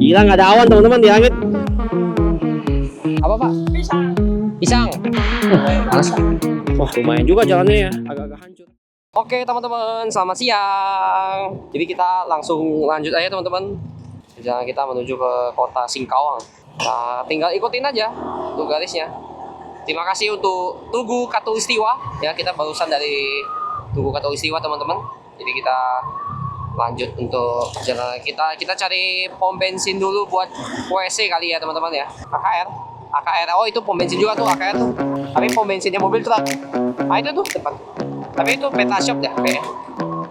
Gila, nggak ada awan teman-teman di langit. Apa Pak? Pisang. Panas. Wah, lumayan juga jalannya ya, agak-agak hancur. Oke teman-teman, selamat siang. Jadi kita langsung lanjut aja teman-teman. Jalan kita menuju ke kota Singkawang. Nah, tinggal ikutin aja tuh garisnya. Terima kasih untuk Tugu Katulistiwa. Ya, kita barusan dari Tugu Katulistiwa teman-teman. Jadi kita lanjut untuk perjalanan kita. Kita cari pom bensin dulu buat WC kali ya teman-teman ya. AKR. Oh itu pom bensin juga tuh AKR tuh. Tapi pom bensinnya mobil truk. Nah itu tuh depan. Tapi itu Peta Shop ya kayaknya.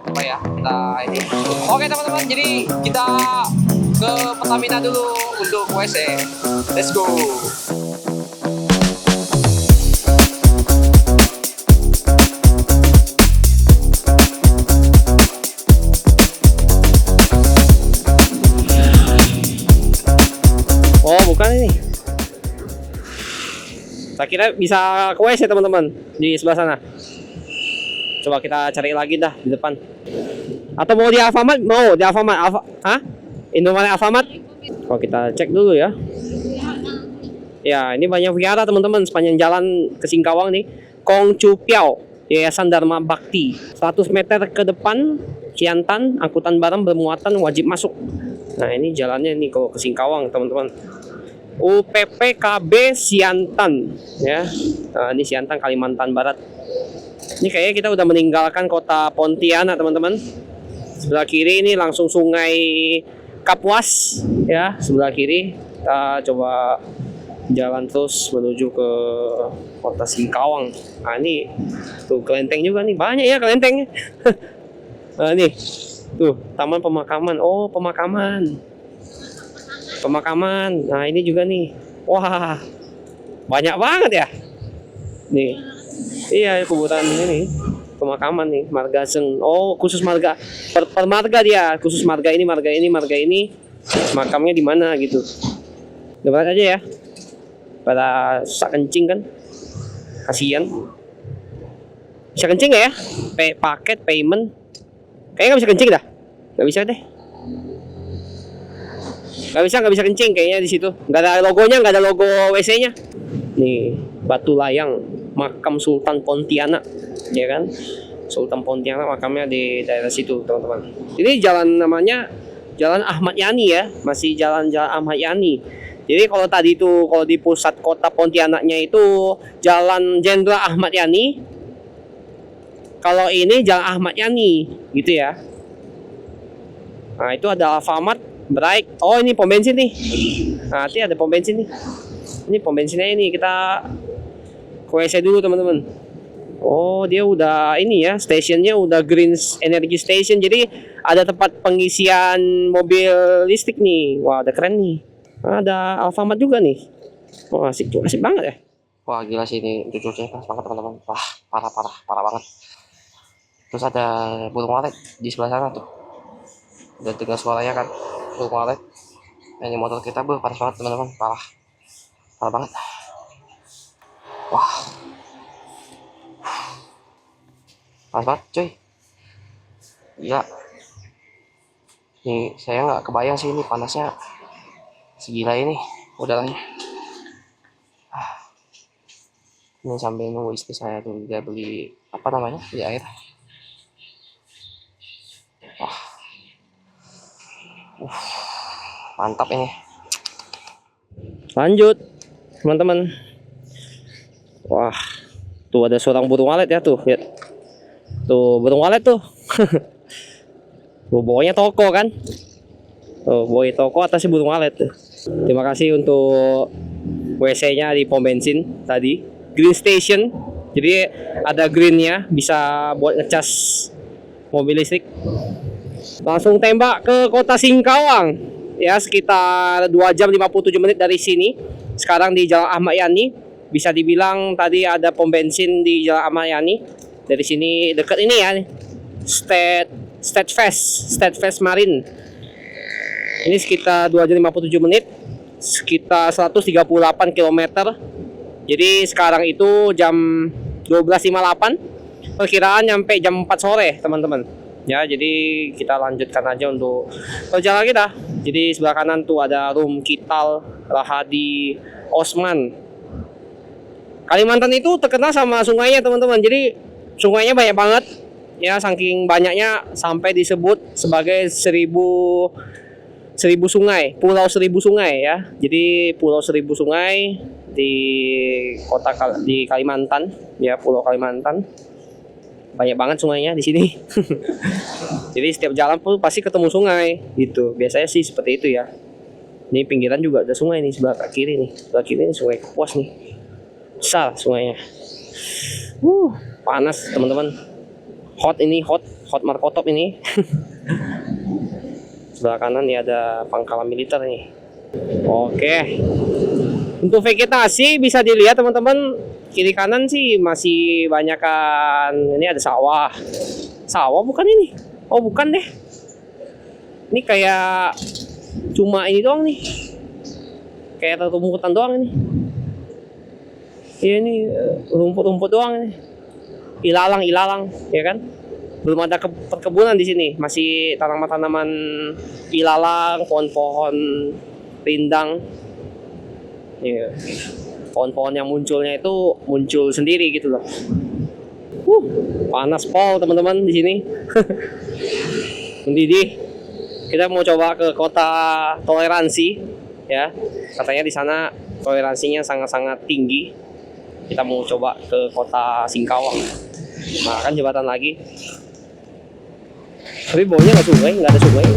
Apa ya? Kita ini. Oke teman-teman, jadi kita ke Pertamina dulu untuk WC. Let's go. Oh bukan ini. Saya kira bisa ke WC teman-teman di sebelah sana. Coba kita cari lagi dah di depan. Atau mau di Alfamart? Mau di Alfamart? Indomaret Alfamart? Oh kita cek dulu ya. Ya ini banyak wihara teman-teman sepanjang jalan ke Singkawang nih. Kong Chu Piao, Yayasan Dharma Bakti. 100 meter ke depan, Ciantan, angkutan barang bermuatan wajib masuk. Nah ini jalannya nih kalau ke Singkawang teman-teman. UPPKB Siantan ya. Nah, ini Siantan Kalimantan Barat. Ini kayaknya kita udah meninggalkan kota Pontianak teman-teman. Sebelah kiri ini langsung sungai Kapuas ya, sebelah kiri. Kita coba jalan terus menuju ke kota Singkawang. Nah ini tuh kelenteng juga nih, banyak ya kelentengnya. Nah nih tuh taman pemakaman. Oh pemakaman. Nah ini juga nih. Wah banyak banget ya. Nih. Iya kuburan ini pemakaman nih marga Seng. Oh khusus marga per marga dia, khusus marga ini makamnya di mana gitu. Debat aja ya. Pada sak kencing kan. Kasihan. Bisa kencing gak ya? Paket payment. Kayaknya nggak bisa kencing dah. Nggak bisa deh. Nggak bisa kencing kayaknya di situ. Nggak ada logonya, nggak ada logo WC-nya. Nih Batu Layang. Makam Sultan Pontianak, ya kan? Sultan Pontianak makamnya di daerah situ, teman-teman. Ini jalan namanya Jalan Ahmad Yani ya, masih jalan-jalan Ahmad Yani. Jadi kalau tadi itu kalau di pusat kota Pontianaknya itu Jalan Jenderal Ahmad Yani. Kalau ini Jalan Ahmad Yani, gitu ya. Nah, itu ada Alfamart, Bright. Oh, ini pom bensin nih. Nah, nanti ada pom bensin nih. Ini pom bensinnya ini kita WC dulu teman-teman. Oh dia udah ini ya, stationnya udah Green Energy Station. Jadi ada tempat pengisian mobil listrik nih. Wah ada keren nih. Ada Alfamart juga nih. Wah asik banget ya. Wah gila sih ini cucunya pas banget teman-teman. Wah parah banget. Terus ada burung walet di sebelah sana tuh. Udah dengar suaranya kan burung walet. Ini motor kita parah banget teman-teman. Parah banget. Wah panas banget cuy. Gila. Nih saya nggak kebayang sih ini panasnya segila ini udaranya. Ini sambil nunggu istri saya tuh dia beli apa namanya beli air. Wah mantap ini. Lanjut teman-teman. Wah, tuh ada seorang burung walet ya tuh, lihat. Tuh burung walet tuh. Tuh bawahnya toko kan. Tuh bawahnya toko atasnya burung walet tuh. Terima kasih untuk WC-nya di pom bensin tadi. Green Station. Jadi ada greennya bisa buat ngecas mobil listrik. Langsung tembak ke kota Singkawang. Ya sekitar 2 jam 57 menit dari sini. Sekarang di Jalan Ahmad Yani. Bisa dibilang tadi ada pom bensin di Jalan Ahmad Yani. Dari sini dekat ini ya. State Fest Marine. Ini sekitar 2 jam 57 menit. Sekitar 138 km. Jadi sekarang itu jam 12.58. Perkiraan nyampe jam 4 sore teman-teman. Ya jadi kita lanjutkan aja untuk perjalanan kita. Jadi sebelah kanan tuh ada Rum Kital, Rahadi, Osman. Kalimantan itu terkenal sama sungainya teman-teman. Jadi sungainya banyak banget. Ya saking banyaknya sampai disebut sebagai seribu sungai, Pulau Seribu Sungai ya. Jadi Pulau Seribu Sungai di di Kalimantan ya, Pulau Kalimantan. Banyak banget sungainya di sini. Jadi setiap jalan pun pasti ketemu sungai gitu. Biasanya sih seperti itu ya. Ini pinggiran juga ada sungai nih sebelah kiri nih. Sebelah kiri ini Sungai Kapuas nih. Besar sungainya. Panas teman-teman. Hot Markotop ini. Sebelah kanan nih ada pangkalan militer nih. Oke. Untuk vegetasi bisa dilihat teman-teman, kiri kanan sih masih banyak kan. Ini ada sawah. Sawah bukan ini? Oh bukan deh. Ini kayak cuma ini doang nih. Kayak rumputan doang ini. Iya ini rumput-rumput doang ini. Ilalang ya kan? Belum ada perkebunan di sini, masih tanaman-tanaman ilalang, pohon-pohon rindang. Ya. Pohon-pohon yang munculnya itu muncul sendiri gitu loh. Panas pol teman-teman di sini. Mendidih. Kita mau coba ke kota toleransi ya. Katanya di sana toleransinya sangat-sangat tinggi. Kita mau coba ke kota Singkawang. Nah kan jembatan lagi. Tapi bawahnya nggak ada sungai.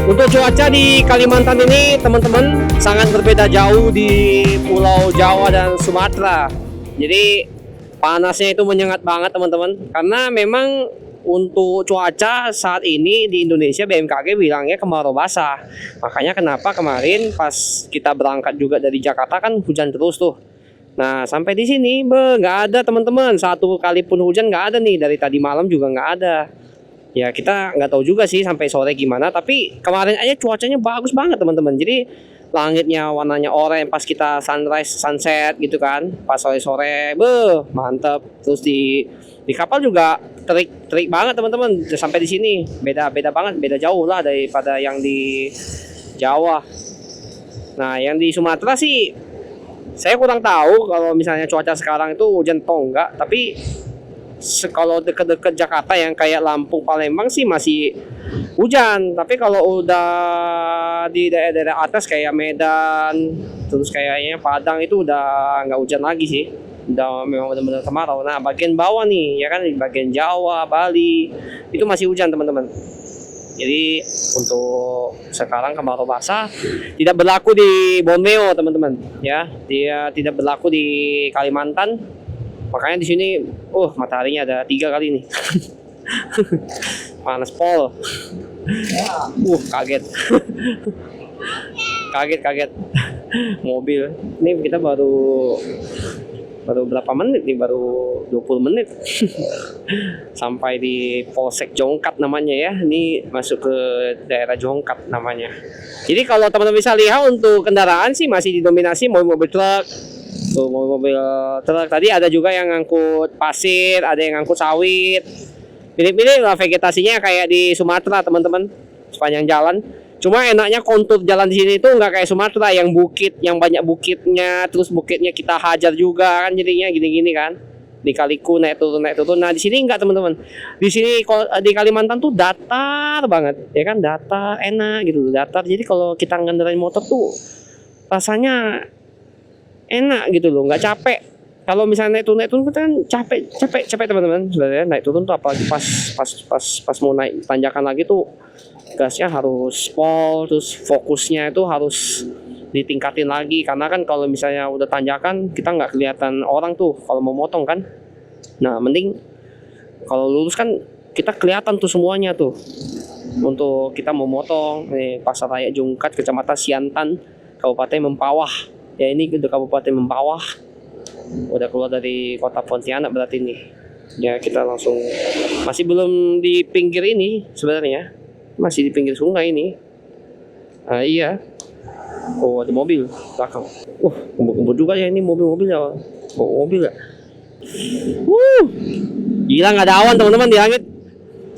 Untuk cuaca di Kalimantan ini teman-teman sangat berbeda jauh di Pulau Jawa dan Sumatera. Jadi panasnya itu menyengat banget teman-teman. Karena memang untuk cuaca saat ini di Indonesia BMKG bilangnya kemarau basah. Makanya kenapa kemarin pas kita berangkat juga dari Jakarta kan hujan terus tuh. Nah sampai di sini nggak ada teman-teman, satu kali pun hujan nggak ada nih, dari tadi malam juga nggak ada. Ya kita nggak tahu juga sih sampai sore gimana, tapi kemarin aja cuacanya bagus banget teman-teman. Jadi langitnya warnanya oranye pas kita sunrise sunset gitu kan, pas sore-sore mantep. Terus di kapal juga terik banget teman-teman. Sampai di sini beda banget, beda jauh lah daripada yang di Jawa. Nah yang di Sumatera sih saya kurang tahu kalau misalnya cuaca sekarang itu hujan atau enggak, tapi kalau deket-deket Jakarta yang kayak Lampung, Palembang sih masih hujan. Tapi kalau udah di daerah-daerah atas kayak Medan, terus kayaknya Padang itu udah nggak hujan lagi sih. Udah memang benar-benar kemarau. Nah bagian bawah nih ya kan, di bagian Jawa, Bali itu masih hujan teman-teman. Jadi untuk sekarang kemarau basah tidak berlaku di Borneo teman-teman ya. Dia tidak berlaku di Kalimantan. Makanya di sini, mataharinya ada 3 kali nih. Panas pol. Kaget. kaget. Mobil. Ini kita baru berapa menit nih? Baru 20 menit. Sampai di Polsek Jongkat namanya ya. Ini masuk ke daerah Jongkat namanya. Jadi kalau teman-teman bisa lihat untuk kendaraan sih masih didominasi mobil-mobil truk. Tuh mobil truk tadi ada juga yang ngangkut pasir, ada yang ngangkut sawit. Mirip-mirip lah vegetasinya kayak di Sumatera teman-teman, sepanjang jalan. Cuma enaknya kontur jalan di sini tuh nggak kayak Sumatera yang bukit, yang banyak bukitnya, terus bukitnya kita hajar juga kan, jadinya gini-gini kan. Di Kaliku naik turun. Nah di sini enggak teman-teman. Di sini di Kalimantan tuh datar banget, ya kan, datar, enak gitu, datar. Jadi kalau kita ngendarain motor tuh rasanya enak gitu loh, nggak capek. Kalau misalnya naik turun kan capek teman-teman. Sebenarnya naik turun tuh apalagi pas mau naik tanjakan lagi tuh gasnya harus pol, terus fokusnya itu harus ditingkatin lagi, karena kan kalau misalnya udah tanjakan kita nggak kelihatan orang tuh kalau mau motong kan. Nah mending Kalau lurus kan kita kelihatan tuh semuanya tuh. Untuk kita mau motong nih Pasar Raya Jungkat, Kecamatan Siantan, Kabupaten Mempawah. Ya ini udah Kabupaten Mempawah. Udah keluar dari kota Pontianak berarti nih. Ya kita langsung masih belum di pinggir ini sebenarnya. Masih di pinggir sungai ini. Iya. Oh ada mobil belakang. Kumpul-kumpul juga ya ini mobil-mobil ya. Mobil ya. Gila nggak ada awan teman-teman di langit.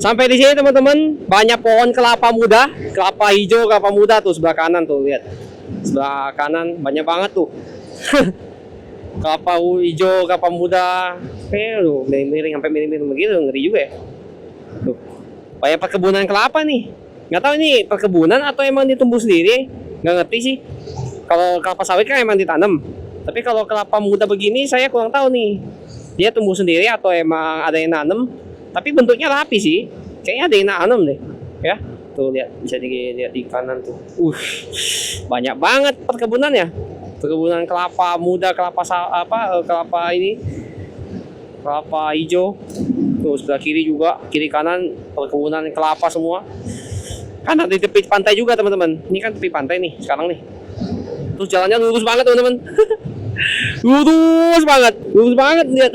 Sampai di sini teman-teman banyak pohon kelapa muda, kelapa hijau, kelapa muda tuh sebelah kanan tuh lihat. Sebelah kanan banyak banget tuh. Kelapa hijau, kelapa muda. Lu miring-miring sampai miring-miring begitu ngeri juga ya. Tuh. Banyak perkebunan kelapa nih. Nggak tahu ini perkebunan atau emang ditumbuh sendiri. Nggak ngerti sih. Kalau kelapa sawit kan emang ditanam. Tapi kalau kelapa muda begini saya kurang tahu nih. Dia tumbuh sendiri atau emang ada yang nanam. Tapi bentuknya rapi sih. Kayaknya ada yang nanam deh. Ya. Tuh lihat bisa dilihat di kanan tuh. Banyak banget perkebunannya. Perkebunan kelapa muda, kelapa kelapa ini. Kelapa hijau. Tuh sebelah kiri juga, kiri kanan perkebunan kelapa semua. Kan ada di tepi pantai juga teman-teman. Ini kan tepi pantai nih sekarang nih. Terus jalannya lurus banget teman-teman. Lurus banget lihat.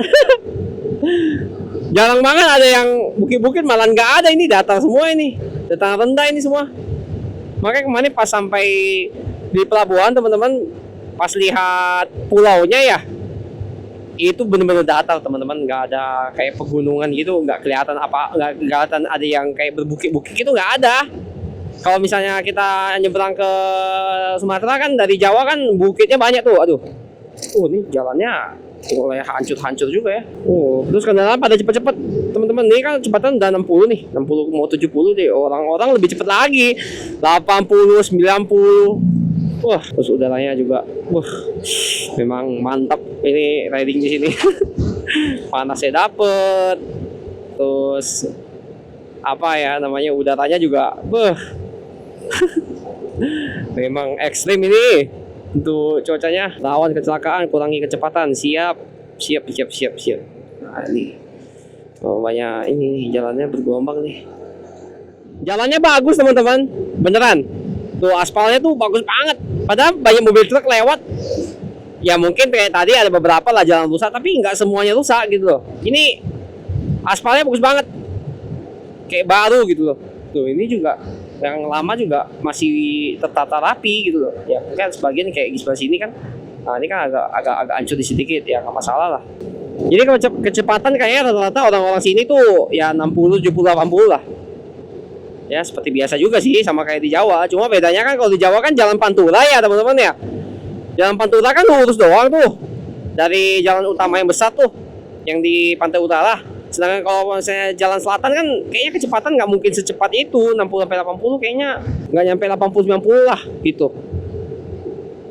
Jarang banget ada yang bukit-bukit, malah nggak ada, ini datar semua ini. Datar rendah ini semua. Makanya kemarin pas sampai di pelabuhan teman-teman, pas lihat pulaunya ya, itu benar-benar datar teman-teman, nggak ada kayak pegunungan gitu, nggak kelihatan nggak kelihatan ada yang kayak berbukit-bukit gitu, nggak ada. Kalau misalnya kita nyebrang ke Sumatera kan dari Jawa kan bukitnya banyak tuh, aduh. Ini jalannya mulai hancur-hancur juga ya. Terus kendaraan pada cepet-cepet teman-teman. Ini kan kecepatan udah 60 nih, 60 mau 70 deh. Orang-orang lebih cepet lagi, 80, 90. Terus udaranya juga, memang mantap ini riding di sini. Panasnya dapet, terus apa ya namanya, udaranya juga, memang ekstrim ini. Untuk cuacanya, lawan kecelakaan, kurangi kecepatan, siap. Nah ini, banyak ini jalannya bergelombang nih. Jalannya bagus teman-teman, beneran. Tuh aspalnya tuh bagus banget. Padahal banyak mobil truk lewat. Ya mungkin kayak tadi ada beberapa lah jalan rusak, tapi nggak semuanya rusak gitu loh. Ini aspalnya bagus banget, kayak baru gitu loh. Tuh ini juga yang lama juga masih tertata rapi gitu loh. Ya kan sebagian kayak di sebelah sini kan. Nah ini kan agak hancur di sedikit ya, nggak masalah lah. Jadi kecepatan kayaknya rata-rata orang-orang sini tuh ya 60, 70, 80 lah. Ya seperti biasa juga sih, sama kayak di Jawa. Cuma bedanya kan kalau di Jawa kan jalan pantura ya teman-teman ya. Jalan pantura kan lurus doang tuh. Dari jalan utama yang besar tuh, yang di pantai utara. Sedangkan kalau misalnya jalan selatan kan kayaknya kecepatan nggak mungkin secepat itu, 60-80 kayaknya nggak nyampe 80-90 lah gitu.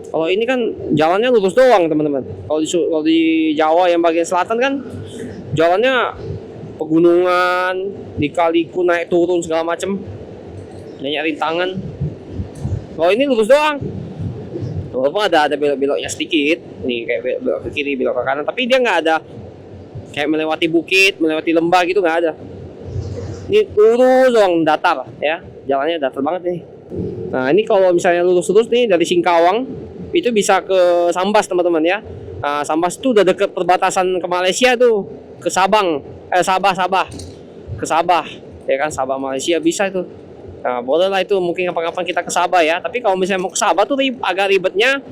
Kalau ini kan jalannya lurus doang teman-teman. Kalau di Jawa yang bagian selatan kan jalannya pegunungan, dikaliku naik turun segala macem, banyak rintangan. Kalau ini lurus doang. Walaupun ada belok-beloknya sedikit, nih kayak belok ke kiri, belok ke kanan, tapi dia nggak ada kayak melewati bukit, melewati lembah gitu, nggak ada. Ini lurus doang, datar ya, jalannya datar banget nih. Nah ini kalau misalnya lurus-lurus nih dari Singkawang itu bisa ke Sambas teman-teman ya. Nah, Sambas itu udah deket perbatasan ke Malaysia tuh, ke Sabang, Sabah, ke Sabah, ya kan, Sabah Malaysia bisa itu. Nah boleh lah itu mungkin kapan-kapan kita ke Sabah ya. Tapi kalau misalnya mau ke Sabah tuh agak ribetnya,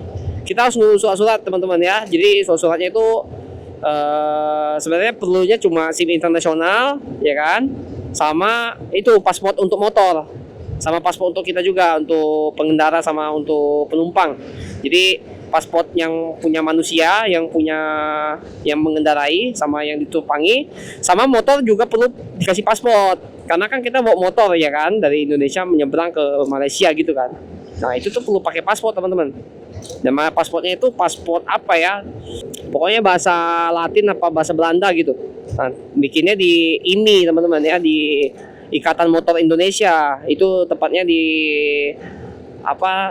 kita harus ngurus surat-surat teman-teman ya. Jadi surat-suratnya itu sebenarnya perlunya cuma SIM internasional ya kan, sama itu paspor untuk motor, sama paspor untuk kita juga, untuk pengendara sama untuk penumpang. Jadi paspor yang punya manusia, yang mengendarai sama yang ditumpangi, sama motor juga perlu dikasih paspor, karena kan kita bawa motor ya kan dari Indonesia menyeberang ke Malaysia gitu kan. Nah itu tuh perlu pakai paspor teman-teman. Nama paspornya itu paspor apa ya? Pokoknya bahasa Latin apa bahasa Belanda gitu. Nah, bikinnya di IMI teman-teman ya, di Ikatan Motor Indonesia. Itu tepatnya di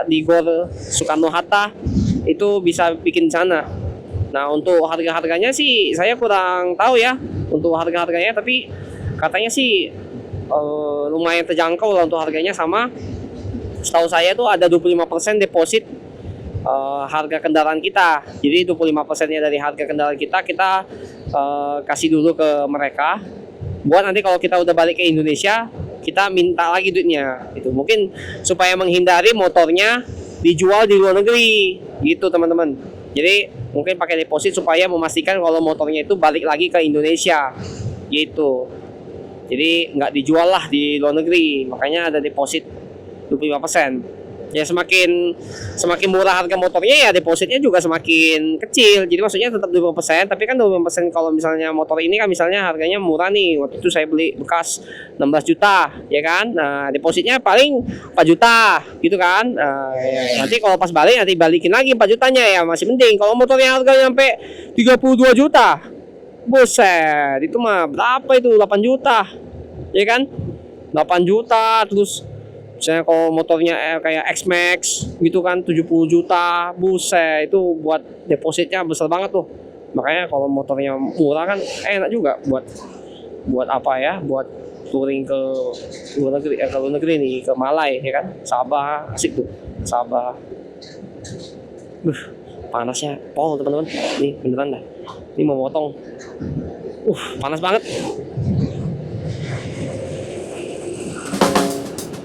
di Gor Soekarno Hatta. Itu bisa bikin sana. Nah untuk harga-harganya sih saya kurang tahu ya untuk harga-harganya, tapi katanya sih lumayan terjangkau lah untuk harganya. Sama setahu saya tuh ada 25% deposit harga kendaraan kita. Jadi 25%-nya dari harga kendaraan kita kasih dulu ke mereka. Buat nanti kalau kita udah balik ke Indonesia, kita minta lagi duitnya. Itu mungkin supaya menghindari motornya dijual di luar negeri gitu teman-teman. Jadi mungkin pakai deposit supaya memastikan kalau motornya itu balik lagi ke Indonesia gitu. Jadi nggak dijual lah di luar negeri, makanya ada deposit 25%. Ya semakin murah harga motornya ya depositnya juga semakin kecil. Jadi maksudnya tetap 20%, tapi kan 20% kalau misalnya motor ini kan misalnya harganya murah nih. Waktu itu saya beli bekas 16 juta, ya kan? Nah, depositnya paling 4 juta gitu kan. Nanti kalau pas balik nanti balikin lagi 4 jutanya ya masih mending. Kalau motornya harganya sampai 32 juta. Buset, itu mah berapa itu? 8 juta. Ya kan? 8 juta terus misalnya kalau motornya kayak X-Max gitu kan 70 juta, buset itu buat depositnya besar banget tuh. Makanya kalau motornya murah kan enak juga buat apa ya, buat touring ke luar negeri, nih ke Malai ya kan, Sabah asik tuh, Sabah. Panasnya pol teman-teman, nih beneran dah, ini mau motong, panas banget.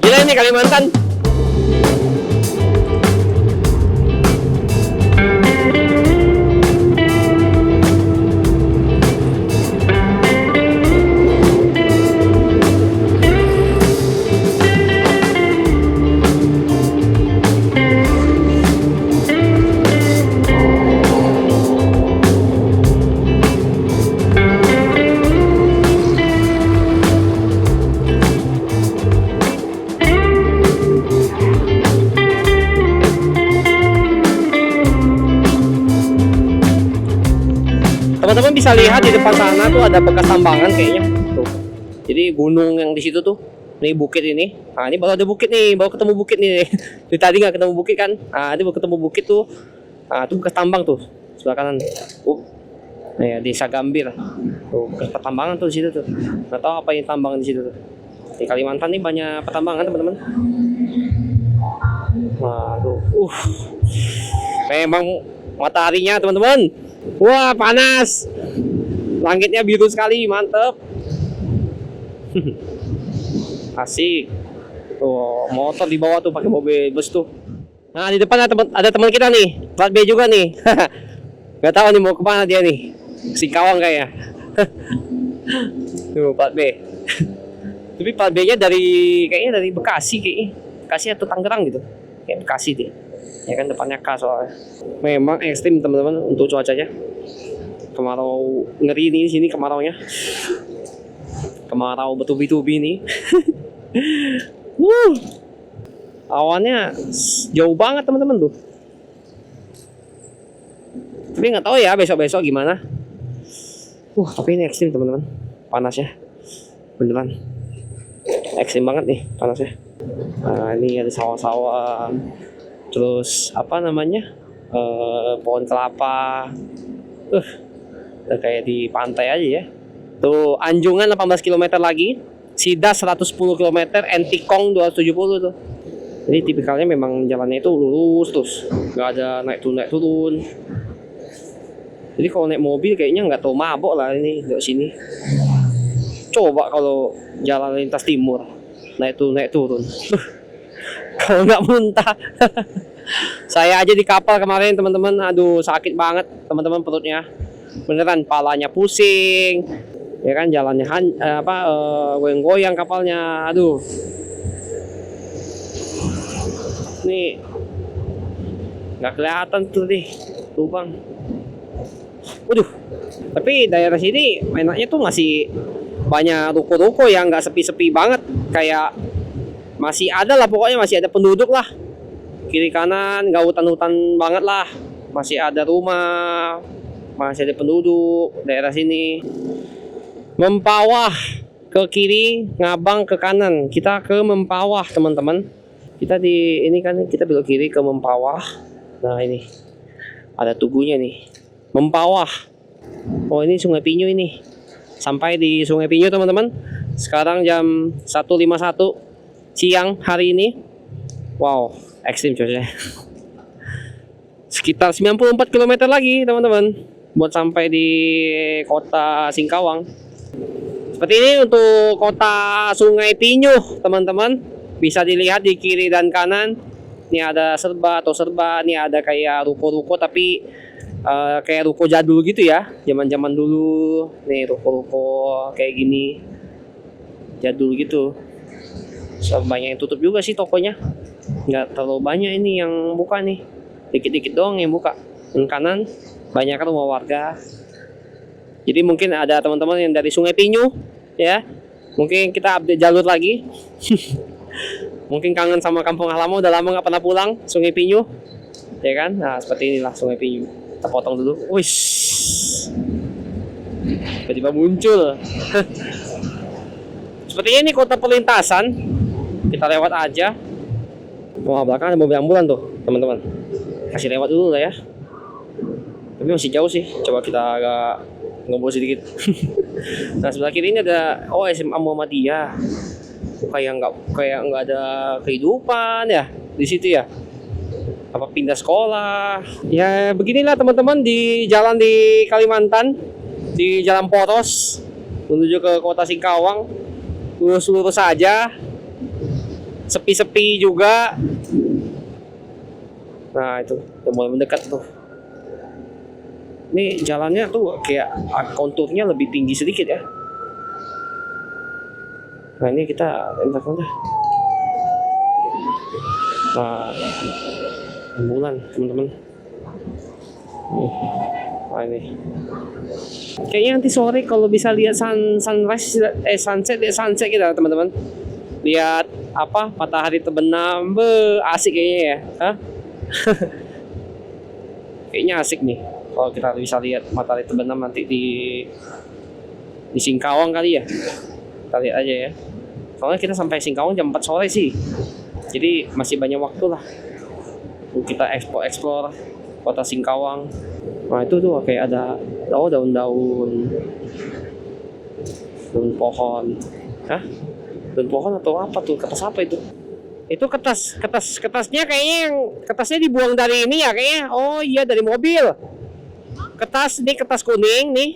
Gila ini Kalimantan. Teman-teman bisa lihat di depan sana tuh ada bekas tambangan kayaknya. Tuh. Jadi gunung yang di situ tuh. Ini bukit ini. Nah, ini baru ada bukit nih, baru ketemu bukit nih. Dari tadi nggak ketemu bukit kan? Nah, ini baru ketemu bukit tuh. Nah, itu bekas tambang tuh. Sebelah kanan. Nah, ya, Desa Gambir. Tuh, bekas pertambangan tuh di situ tuh. Nggak tahu apa yang tambang di situ tuh. Di Kalimantan nih banyak pertambangan, teman-teman. Nah, tuh. Memang mataharinya, teman-teman. Wah, panas. Langitnya biru sekali, mantep. Asik. Tuh, motor di bawah tuh pakai mobil bus tuh. Nah, di depan ada teman kita nih, plat B juga nih. Gak tahu nih mau kemana dia nih. Singkawang kayaknya. Tuh, plat B. Tapi plat B-nya kayaknya dari Bekasi kayaknya. Bekasi atau Tangerang gitu. Kayak Bekasi deh. Ya kan depannya K soalnya. Memang ekstrim teman-teman untuk cuacanya. Kemarau ngeri nih di sini kemaraunya. Kemarau bertubi-tubi nih. Awannya jauh banget teman-teman tuh. Tapi nggak tahu ya besok-besok gimana. Tapi ini ekstrim teman-teman. Panasnya. Beneran. Ekstrim banget nih panasnya. Nah, ini ada sawah-sawah. Terus apa namanya pohon kelapa, udah kayak di pantai aja ya. Tuh Anjungan 18 km lagi, Sidas 110 km, Entikong 270 tuh. Jadi tipikalnya memang jalannya itu lurus terus, nggak ada naik turun. Jadi kalau naik mobil kayaknya nggak tahu mabok lah ini dari sini. Coba kalau jalan lintas timur, naik turun. Kalau nggak muntah. Saya aja di kapal kemarin teman-teman, aduh sakit banget teman-teman perutnya, beneran palanya pusing, ya kan jalannya goyang-goyang kapalnya, aduh. Nih nggak kelihatan tuh lubang. Waduh, tapi daerah sini enaknya tuh masih banyak ruko-ruko yang nggak sepi-sepi banget, kayak masih ada lah pokoknya, masih ada penduduk lah. Kiri kanan nggak hutan-hutan banget lah, masih ada rumah, masih ada penduduk daerah sini. Mempawah ke kiri, Ngabang ke kanan. Kita ke Mempawah teman-teman. Kita kita belok kiri ke Mempawah. Nah ini ada tugunya nih, Mempawah. Oh, ini Sungai Pinyu ini. Sampai di Sungai Pinyu teman-teman. Sekarang jam 1.51 siang hari ini. Wow, ekstrim cuacanya. Sekitar 94 km lagi teman-teman buat sampai di kota Singkawang. Seperti ini untuk kota Sungai Pinyu teman-teman. Bisa dilihat di kiri dan kanan. Ini ada serba, ini ada kayak ruko-ruko tapi kayak ruko jadul gitu ya, zaman-zaman dulu. Nih ruko-ruko kayak gini, jadul gitu. Banyak yang tutup juga sih tokonya, nggak terlalu banyak ini yang buka nih, dikit-dikit doang yang buka. Dan kanan banyak rumah warga. Jadi mungkin ada teman-teman yang dari Sungai Pinyu ya, mungkin kita update jalur lagi. Mungkin kangen sama kampung halaman, udah lama nggak pernah pulang Sungai Pinyu ya kan. Nah seperti inilah Sungai Pinyu. Kita potong dulu. Wish, tiba-tiba muncul. Sepertinya ini kota perlintasan, kita lewat aja. Wah, belakang ada mobil ambulan tuh teman-teman, kasih lewat dulu lah ya. Tapi masih jauh sih, coba kita agak ngebos sedikit. Nah sebelah kiri ini ada SMA Muhammadiyah. Kayak nggak ada kehidupan ya di situ ya. Apa pindah sekolah? Ya beginilah teman-teman di jalan di Kalimantan, di Jalan Poros menuju ke kota Singkawang. Lurus-lurus saja, sepi-sepi juga. Nah itu udah mulai mendekat tuh. Ini jalannya tuh kayak konturnya lebih tinggi sedikit ya. Nah ini kita entar. Nah ambulan teman-teman. Nah ini kayaknya nanti sore kalau bisa lihat sunrise sunset kita teman-teman. Lihat apa matahari terbenam, asik kayaknya ya. Hah? Kayaknya asik nih kalau kita bisa lihat matahari terbenam nanti di Singkawang kali ya. Kita lihat aja ya. Soalnya kita sampai Singkawang jam 4 sore sih. Jadi masih banyak waktu lah kita explore kota Singkawang. Nah itu tuh kayak ada daun-daun pohon. Hah? Daun pohon atau apa tuh? Kertas apa itu? Itu kertasnya kayaknya kertasnya dibuang dari ini ya kayaknya. Oh iya dari mobil. Kertas kuning nih.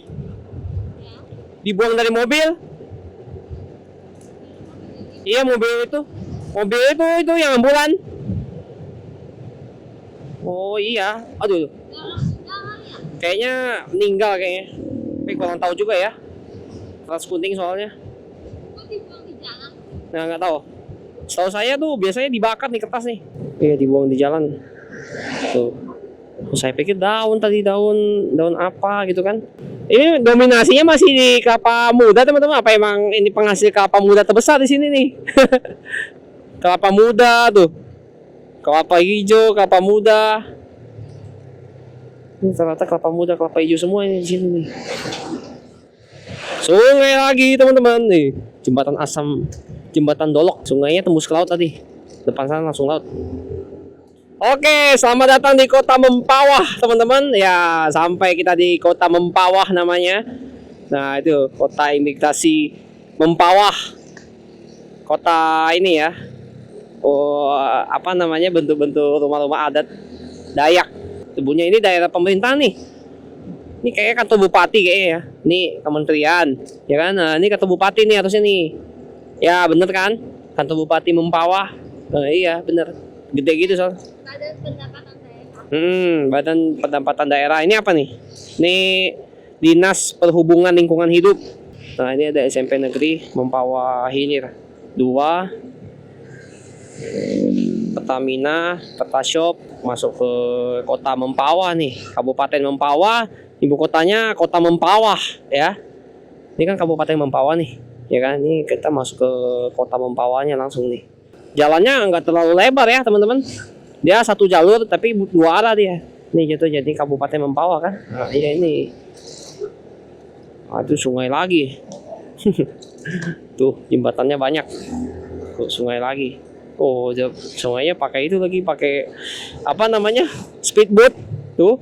Dibuang dari mobil. Iya mobil itu yang ambulan. Oh iya, aduh, kayaknya meninggal kayaknya. Tapi kurang tahu juga ya. Kertas kuning soalnya. Nah nggak tahu. Setahu saya tuh biasanya dibakar nih kertas nih. Iya dibuang di jalan. Tuh. Saya pikir daun apa gitu kan. Ini dominasinya masih di kelapa muda teman-teman. Apa emang ini penghasil kelapa muda terbesar di sini nih? Kelapa muda tuh. Kelapa hijau, kelapa muda. Ini ternyata kelapa muda, kelapa hijau semua ini di sini nih. Sungai lagi teman-teman nih. Jembatan Asam, jembatan Dolok. Sungainya tembus ke laut tadi. Depan sana langsung laut. Oke, selamat datang di Kota Mempawah teman-teman. Ya, sampai kita di Kota Mempawah namanya. Nah, itu kota imigrasi Mempawah. Kota ini ya. Oh, apa namanya bentuk-bentuk rumah-rumah adat Dayak. Sebenarnya ini daerah pemerintah nih. Ini kayaknya kantor bupati kayaknya ya. Ini kementerian, ya kan? Nah, ini kantor bupati nih harusnya nih. Ya, bener kan? Kantor Bupati Mempawah. Nah, iya, bener. Gede gitu soal. Badan Pendapatan Daerah. Badan Pendapatan Daerah. Ini apa nih? Ini Dinas Perhubungan Lingkungan Hidup. Nah, ini ada SMP Negeri Mempawah Hilir 2. Pertamina, Pertashop, masuk ke Kota Mempawah nih, Kabupaten Mempawah, ibu kotanya Kota Mempawah ya. Ini kan Kabupaten Mempawah nih, ya kan? Ini kita masuk ke Kota Mempawahnya langsung nih. Jalannya nggak terlalu lebar ya teman-teman. Dia satu jalur tapi dua arah dia. Nih gitu jadi Kabupaten Mempawah kan. Nah, iya ini. Nah, itu sungai lagi. Tuh jembatannya banyak. Tuh sungai lagi. Oh, sungainya pakai itu lagi, pakai apa namanya? Speedboat. Tuh.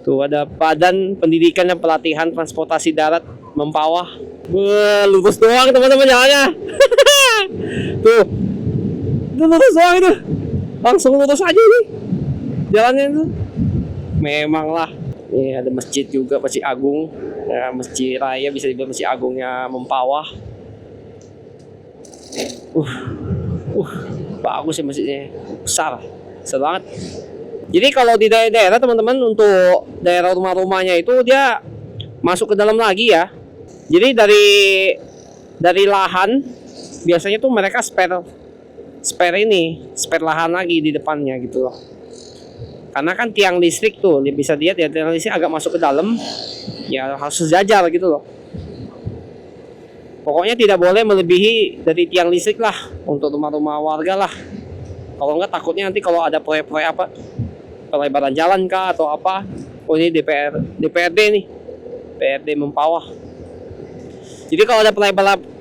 Tuh ada Badan Pendidikan dan Pelatihan Transportasi Darat Mempawah. Wah, lurus doang teman-teman jalannya. Tuh, itu lurus doang itu. Langsung lurus aja nih jalannya tuh. Memang lah. Ini ada masjid juga, Masjid Agung. Ya, Masjid Raya bisa dibilang Masjid Agungnya Mempawah. Bagus ya masjidnya. Besar banget. Jadi kalau di daerah teman-teman, untuk daerah rumah-rumahnya itu dia masuk ke dalam lagi ya. Jadi dari lahan biasanya tuh mereka spare lahan lagi di depannya gitu loh. Karena kan tiang listrik tuh bisa dilihat ya, tiang listrik agak masuk ke dalam, ya harus sejajar gitu loh. Pokoknya tidak boleh melebihi dari tiang listrik lah untuk rumah-rumah warga lah. Kalau enggak takutnya nanti kalau ada proyek-proyek apa, pelebaran jalan kah atau apa. Oh ini DPRD nih, DPRD Mempawah. Jadi kalau ada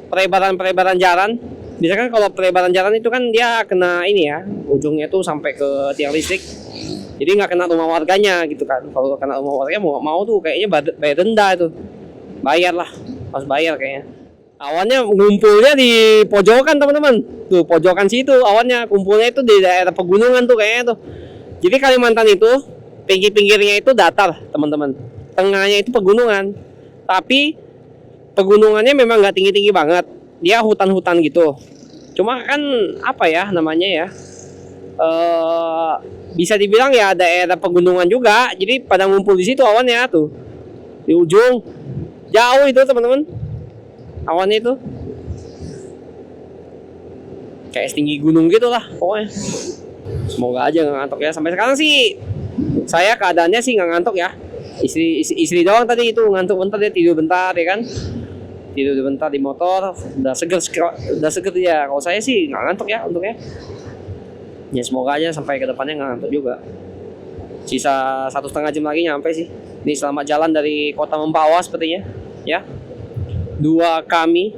pelebaran jalan, biasanya kan kalau pelebaran jalan itu kan dia kena ini ya, ujungnya tuh sampai ke tiang listrik. Jadi nggak kena rumah warganya gitu kan. Kalau kena rumah warganya mau tuh kayaknya bayar denda itu. Bayar lah, harus bayar kayaknya. Awannya ngumpulnya di pojokan teman-teman. Tuh pojokan situ awannya kumpulnya itu di daerah pegunungan tuh kayaknya tuh. Jadi Kalimantan itu pinggir-pinggirnya itu datar teman-teman. Tengahnya itu pegunungan. Tapi pegunungannya memang nggak tinggi-tinggi banget. Dia hutan-hutan gitu. Cuma kan apa ya namanya ya? Bisa dibilang ya daerah pegunungan juga. Jadi pada ngumpul di situ awannya tuh. Di ujung jauh itu teman-teman. Awannya itu kayak setinggi gunung gitu lah pokoknya. Semoga aja nggak ngantuk ya. Sampai sekarang sih saya keadaannya sih nggak ngantuk ya. Istri doang tadi itu ngantuk bentar, dia tidur bentar ya kan. Tidur bentar di motor, udah seger ya. Kalau saya sih nggak ngantuk ya untuknya. Ya semoga aja sampai ke depannya nggak ngantuk juga. Sisa 1,5 jam lagi nyampe sih. Ini selamat jalan dari kota Mempawah sepertinya ya. Dua kami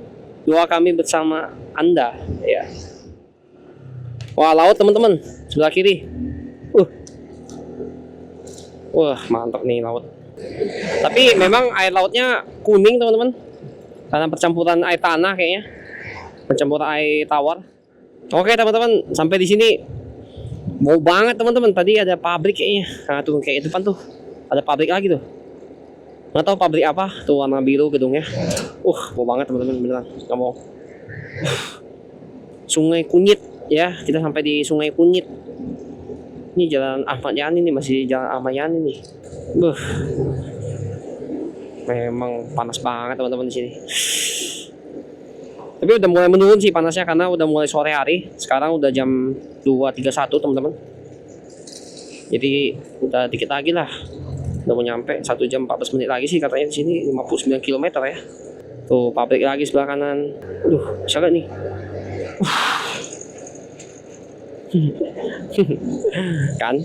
bersama Anda ya. Wah, laut teman-teman sebelah kiri. Wah, mantap nih laut. Tapi memang air lautnya kuning teman-teman. Karena percampuran air tanah kayaknya. Percampuran air tawar. Oke teman-teman, sampai di sini. Mau banget teman-teman. Tadi ada pabrik kayaknya. Nah tuh kayak depan tuh. Ada pabrik lagi tuh. Nggak tahu pabrik apa. Tuh warna biru gedungnya. Mau banget teman-teman beneran. Nggak mau. Sungai Kunyit ya. Kita sampai di Sungai Kunyit. Ini jalan Ahmad Yani nih, masih jalan Ahmad Yani nih. Memang panas banget teman-teman di sini. Tapi udah mulai menurun sih panasnya karena udah mulai sore hari. Sekarang udah jam 2.31 teman-teman. Jadi udah dikit lagi lah. Udah mau nyampe 1 jam 14 menit lagi sih katanya di sini 59 km ya. Tuh pabrik lagi sebelah kanan. Bisa gak nih? kan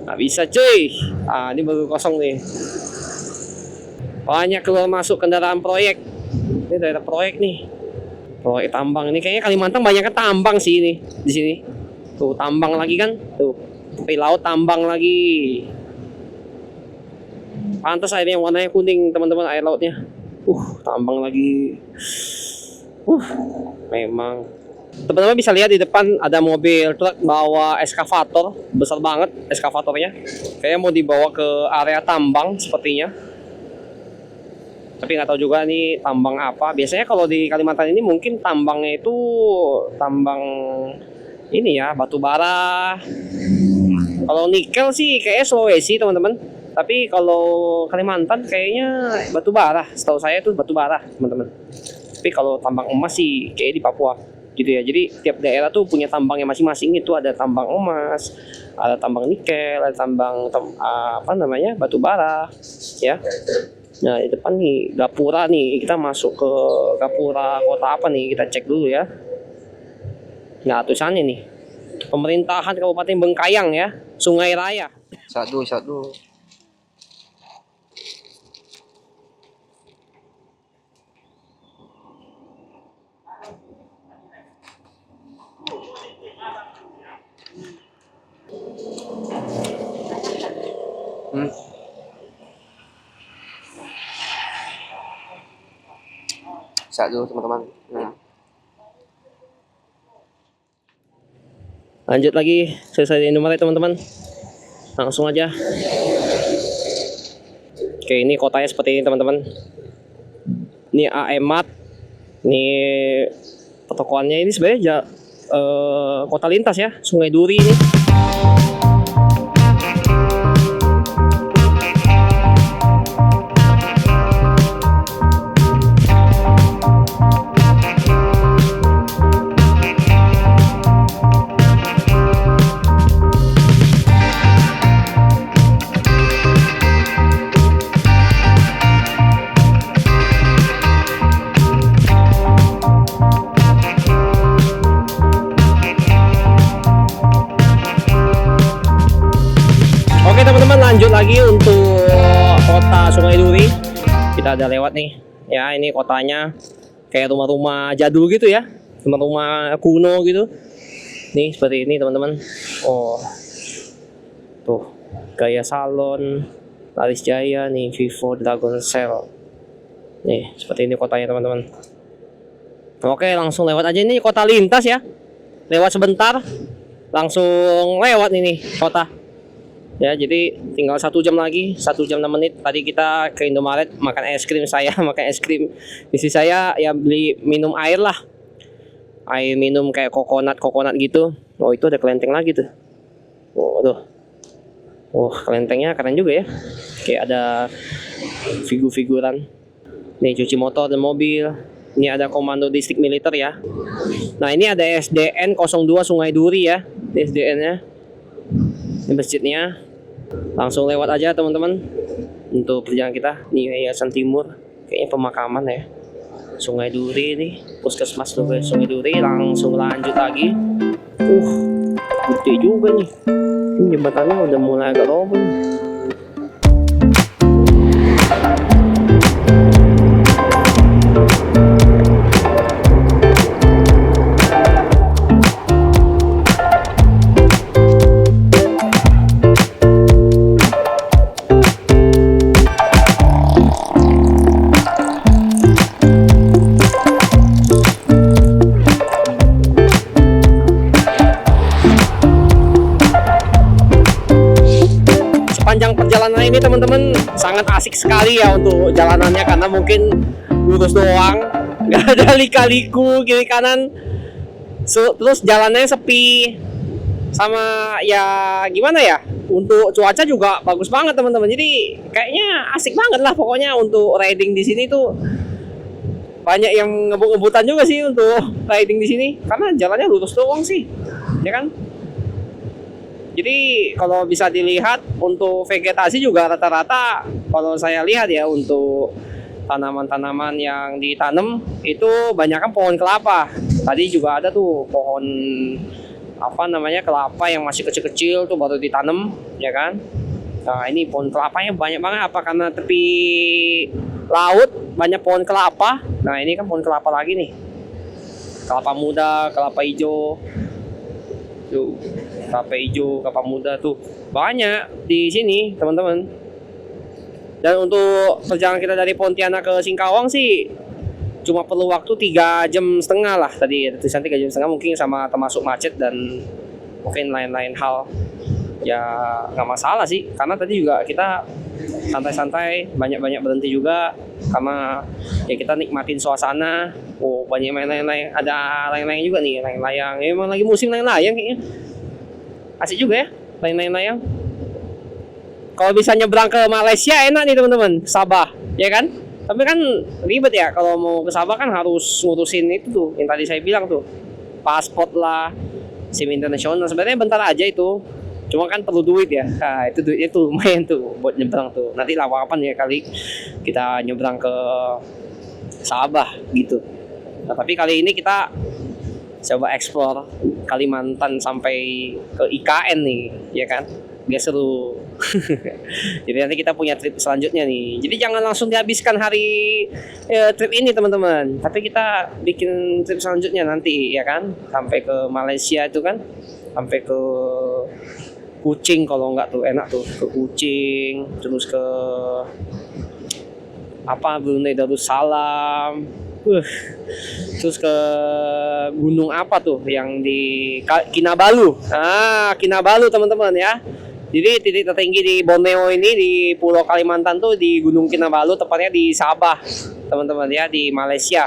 nggak bisa cuy. Ini baru kosong nih. Banyak keluar masuk kendaraan proyek. Ini daerah proyek nih, proyek tambang. Ini kayaknya Kalimantan banyak tambang sih ini di sini. Tuh tambang lagi kan, tuh tepi laut tambang lagi. Pantas airnya warnanya kuning teman-teman, air lautnya. Tambang lagi. Memang teman-teman bisa lihat di depan ada mobil truk bawa eskavator besar banget, eskavatornya kayaknya mau dibawa ke area tambang sepertinya, tapi nggak tahu juga nih tambang apa. Biasanya kalau di Kalimantan ini mungkin tambangnya itu tambang ini ya, batu bara. Kalau nikel sih kayaknya Sulawesi teman-teman, tapi kalau Kalimantan kayaknya batu bara. Setahu saya itu batu bara teman-teman. Tapi kalau tambang emas sih kayak di Papua gitu ya. Jadi tiap daerah tuh punya tambangnya masing-masing. Itu ada tambang emas, ada tambang nikel, ada tambang batu bara ya. Nah di depan nih Gapura nih, kita masuk ke Gapura kota apa nih, kita cek dulu ya. Nah tulisannya nih Pemerintahan Kabupaten Bengkayang ya, Sungai Raya. Satu. Bisa dulu teman-teman. Lanjut lagi, selesai di Indomaret teman-teman. Langsung aja. Oke, ini kotanya seperti ini teman-teman. Ini AM Mart. Ini pertokoannya ini sebenarnya kota lintas ya, Sungai Duri ini. Oke teman-teman, lanjut lagi untuk kota Sungai Duri. Kita ada lewat nih. Ya, ini kotanya kayak rumah-rumah jadul gitu ya. Rumah-rumah kuno gitu. Nih, seperti ini teman-teman. Oh. Tuh, Gaya Salon, Laris Jaya nih, Vivo, Dragon Cell. Nih, seperti ini kotanya teman-teman. Oke, langsung lewat aja, ini kota lintas ya. Lewat sebentar, langsung lewat ini kota. Ya, jadi tinggal 1 jam lagi, 1 jam 6 menit. Tadi kita ke Indomaret makan es krim, saya makan es krim. Istri saya ya beli minum air lah. Air minum kayak kokonat gitu. Oh, itu ada kelenteng lagi tuh. Oh, tuh. Oh, kelentengnya keren juga ya. Kayak ada figur-figuran. Nih, cuci motor dan mobil. Ini ada komando distrik militer ya. Nah, ini ada SDN 02 Sungai Duri ya. SDN-nya. Ini masjidnya. Langsung lewat aja teman-teman untuk perjalanan kita. Nih Yayasan Timur, kayaknya pemakaman ya. Sungai Duri nih, puskesmas Sungai Duri. Langsung lanjut lagi. Gede juga nih. Ini jembatannya udah mulai agak roboh nih. Sepanjang perjalanan ini teman-teman sangat asik sekali ya untuk jalanannya, karena mungkin lurus doang, nggak ada lika-liku kiri kanan. Terus jalannya sepi, sama ya gimana ya, untuk cuaca juga bagus banget teman-teman. Jadi kayaknya asik banget lah pokoknya untuk riding di sini tuh. Banyak yang ngebut-ngebutan juga sih untuk riding di sini, karena jalannya lurus doang sih, ya kan? Jadi kalau bisa dilihat untuk vegetasi juga rata-rata kalau saya lihat ya, untuk tanaman-tanaman yang ditanam itu banyak kan pohon kelapa. Tadi juga ada tuh pohon apa namanya, kelapa yang masih kecil-kecil tuh baru ditanam, ya kan? Nah, ini pohon kelapanya banyak banget, apa karena tepi laut banyak pohon kelapa. Nah, ini kan pohon kelapa lagi nih. Kelapa muda, kelapa hijau. Tuh, kelapa hijau, kelapa muda tuh banyak di sini teman-teman. Dan untuk perjalanan kita dari Pontianak ke Singkawang sih cuma perlu waktu 3,5 jam lah tadi. Tulisan 3,5 jam mungkin, sama termasuk macet dan mungkin lain-lain hal. Ya nggak masalah sih, karena tadi juga kita santai-santai, banyak-banyak berhenti juga karena ya kita nikmatin suasana. Oh, banyak main layang-layang, ada layang-layang juga nih, layang-layang. Ya, emang lagi musim layang-layang kayaknya. Asik juga ya, layang-layang. Kalau bisa nyebrang ke Malaysia enak nih teman-teman, Sabah, ya kan? Tapi kan ribet ya, kalau mau ke Sabah kan harus ngurusin itu tuh, yang tadi saya bilang tuh, paspor lah, SIM internasional. Sebenarnya bentar aja itu, cuma kan perlu duit ya. Nah, itu duitnya tuh lumayan tuh buat nyebrang tuh. Nanti lah kapan ya kali kita nyebrang ke Sabah gitu. Nah, tapi kali ini kita coba explore Kalimantan sampai ke IKN nih, ya kan? Biar seru. Jadi nanti kita punya trip selanjutnya nih. Jadi jangan langsung dihabiskan hari trip ini teman-teman. Tapi kita bikin trip selanjutnya nanti, ya kan? Sampai ke Malaysia itu kan, sampai ke Kuching kalau enggak tuh enak tuh, ke Kuching, terus ke apa, Brunei Darussalam. Terus ke gunung apa tuh yang di Kinabalu. Kinabalu teman-teman ya. Jadi titik tertinggi di Borneo ini di Pulau Kalimantan tuh di Gunung Kinabalu, tepatnya di Sabah teman-teman ya, di Malaysia.